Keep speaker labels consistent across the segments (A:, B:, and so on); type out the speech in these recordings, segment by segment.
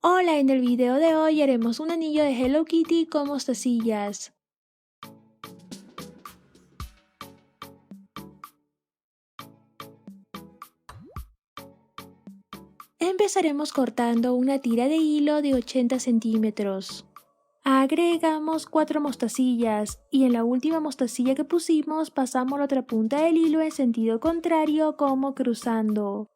A: Hola, en el video de hoy haremos un anillo de Hello Kitty con mostacillas. Empezaremos cortando una tira de hilo de 80 centímetros. Agregamos 4 mostacillas y en la última mostacilla que pusimos pasamos la otra punta del hilo en sentido contrario como cruzando.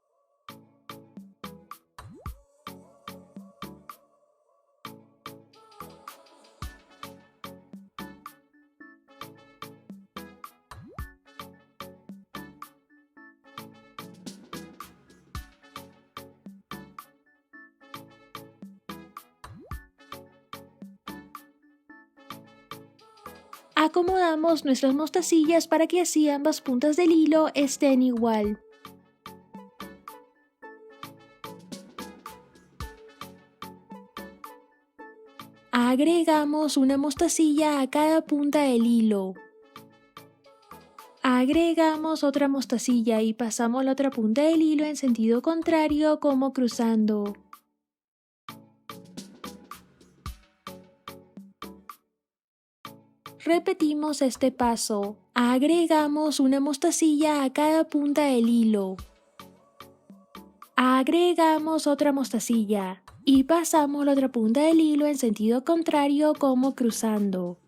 A: Acomodamos nuestras mostacillas para que así ambas puntas del hilo estén igual. Agregamos una mostacilla a cada punta del hilo. Agregamos otra mostacilla y pasamos la otra punta del hilo en sentido contrario como cruzando. Repetimos este paso. Agregamos una mostacilla a cada punta del hilo. Agregamos otra mostacilla y pasamos la otra punta del hilo en sentido contrario como cruzando.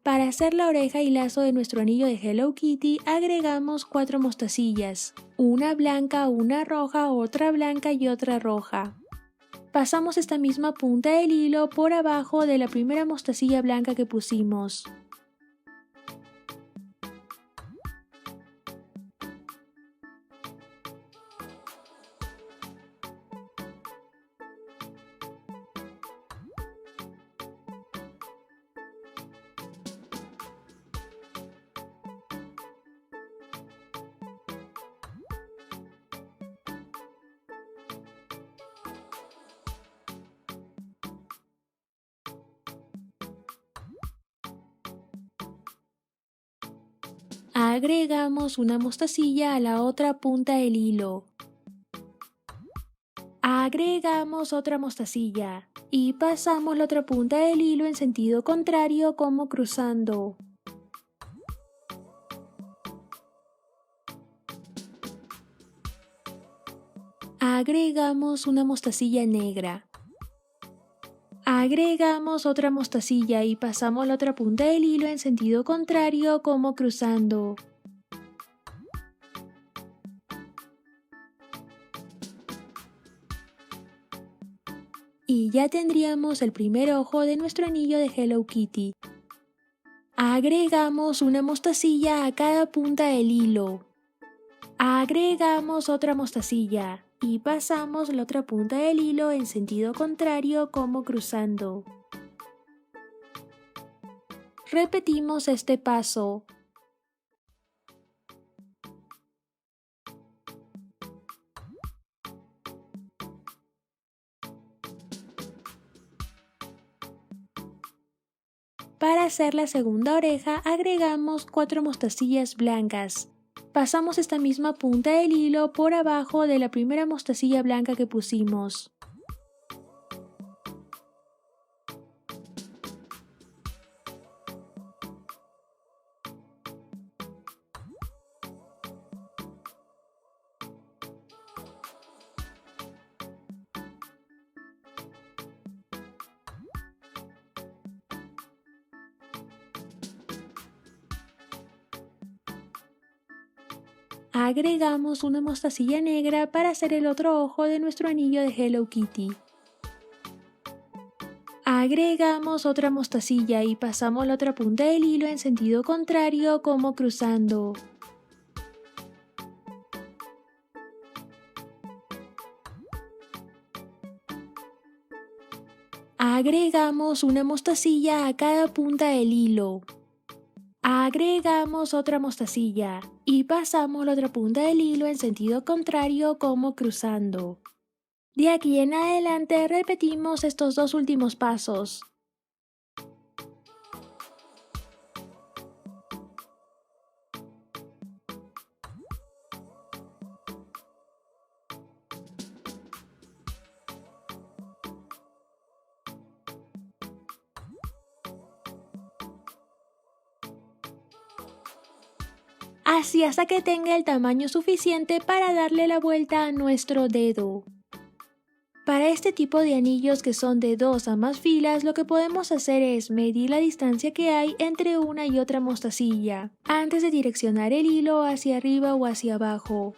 A: Para hacer la oreja y lazo de nuestro anillo de Hello Kitty agregamos 4 mostacillas, una blanca, una roja, otra blanca y otra roja. Pasamos esta misma punta del hilo por abajo de la primera mostacilla blanca que pusimos. Agregamos una mostacilla a la otra punta del hilo. Agregamos otra mostacilla y pasamos la otra punta del hilo en sentido contrario como cruzando. Agregamos una mostacilla negra. Agregamos otra mostacilla y pasamos la otra punta del hilo en sentido contrario como cruzando. Y ya tendríamos el primer ojo de nuestro anillo de Hello Kitty. Agregamos una mostacilla a cada punta del hilo. Agregamos otra mostacilla y pasamos la otra punta del hilo en sentido contrario como cruzando. Repetimos este paso. Para hacer la segunda oreja agregamos 4 mostacillas blancas. Pasamos esta misma punta del hilo por abajo de la primera mostacilla blanca que pusimos. Agregamos una mostacilla negra para hacer el otro ojo de nuestro anillo de Hello Kitty. Agregamos otra mostacilla y pasamos la otra punta del hilo en sentido contrario como cruzando. Agregamos una mostacilla a cada punta del hilo. Agregamos otra mostacilla y pasamos la otra punta del hilo en sentido contrario como cruzando. De aquí en adelante repetimos estos dos últimos pasos. así hasta que tenga el tamaño suficiente para darle la vuelta a nuestro dedo. Para este tipo de anillos que son de 2 a más filas, lo que podemos hacer es medir la distancia que hay entre una y otra mostacilla, antes de direccionar el hilo hacia arriba o hacia abajo.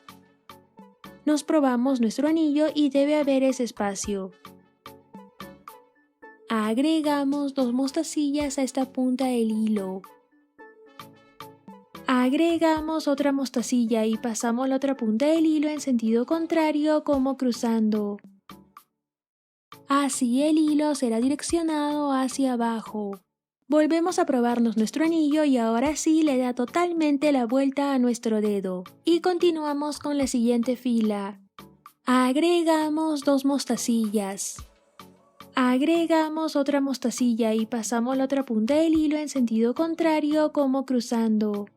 A: Nos probamos nuestro anillo y debe haber ese espacio. Agregamos 2 mostacillas a esta punta del hilo. Agregamos otra mostacilla y pasamos la otra punta del hilo en sentido contrario como cruzando. Así el hilo será direccionado hacia abajo. Volvemos a probarnos nuestro anillo y ahora sí le da totalmente la vuelta a nuestro dedo. Y continuamos con la siguiente fila. Agregamos 2 mostacillas. Agregamos otra mostacilla y pasamos la otra punta del hilo en sentido contrario como cruzando.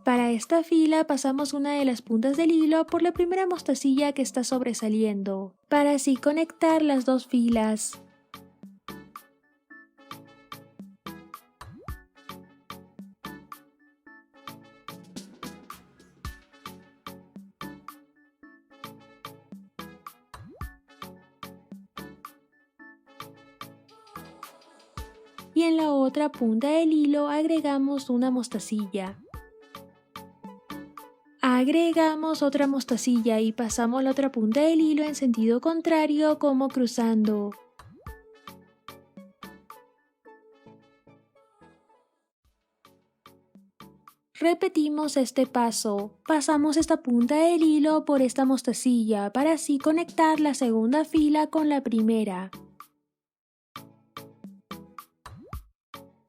A: Para esta fila pasamos una de las puntas del hilo por la primera mostacilla que está sobresaliendo, para así conectar las dos filas. Y en la otra punta del hilo agregamos una mostacilla. Agregamos otra mostacilla y pasamos la otra punta del hilo en sentido contrario como cruzando. Repetimos este paso, pasamos esta punta del hilo por esta mostacilla para así conectar la segunda fila con la primera.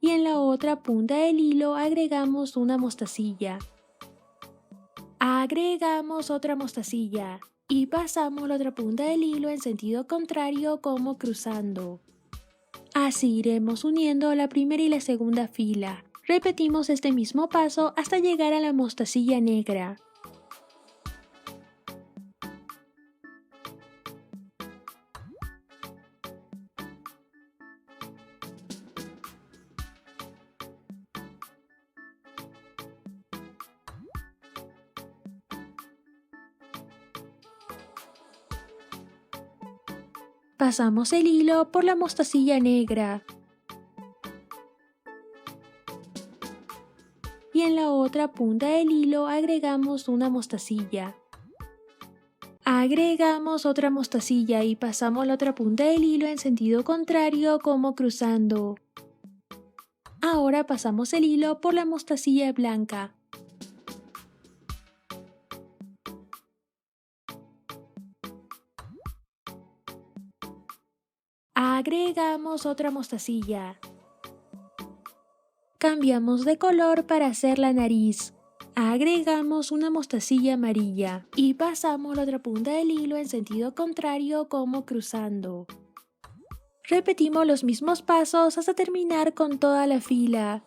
A: Y en la otra punta del hilo agregamos una mostacilla. Agregamos otra mostacilla y pasamos la otra punta del hilo en sentido contrario como cruzando. Así iremos uniendo la primera y la segunda fila. Repetimos este mismo paso hasta llegar a la mostacilla negra. Pasamos el hilo por la mostacilla negra. Y en la otra punta del hilo agregamos una mostacilla. Agregamos otra mostacilla y pasamos la otra punta del hilo en sentido contrario como cruzando. Ahora pasamos el hilo por la mostacilla blanca. Agregamos otra mostacilla. Cambiamos de color para hacer la nariz. Agregamos una mostacilla amarilla y pasamos la otra punta del hilo en sentido contrario como cruzando. Repetimos los mismos pasos hasta terminar con toda la fila.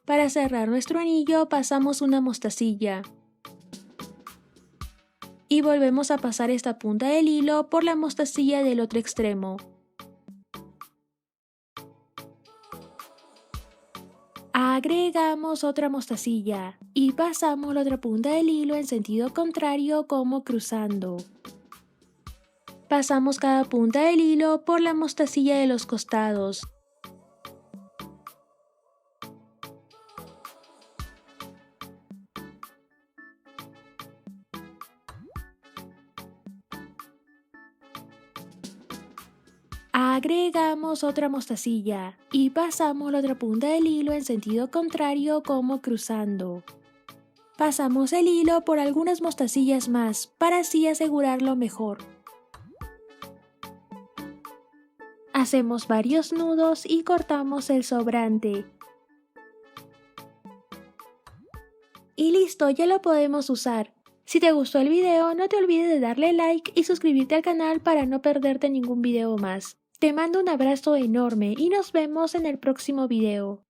A: Para cerrar nuestro anillo pasamos una mostacilla. Y volvemos a pasar esta punta del hilo por la mostacilla del otro extremo. Agregamos otra mostacilla y pasamos la otra punta del hilo en sentido contrario como cruzando. Pasamos cada punta del hilo por la mostacilla de los costados. Agregamos otra mostacilla y pasamos la otra punta del hilo en sentido contrario como cruzando. Pasamos el hilo por algunas mostacillas más para así asegurarlo mejor. Hacemos varios nudos y cortamos el sobrante. Y listo, ya lo podemos usar. Si te gustó el video, no te olvides de darle like y suscribirte al canal para no perderte ningún video más. Te mando un abrazo enorme y nos vemos en el próximo video.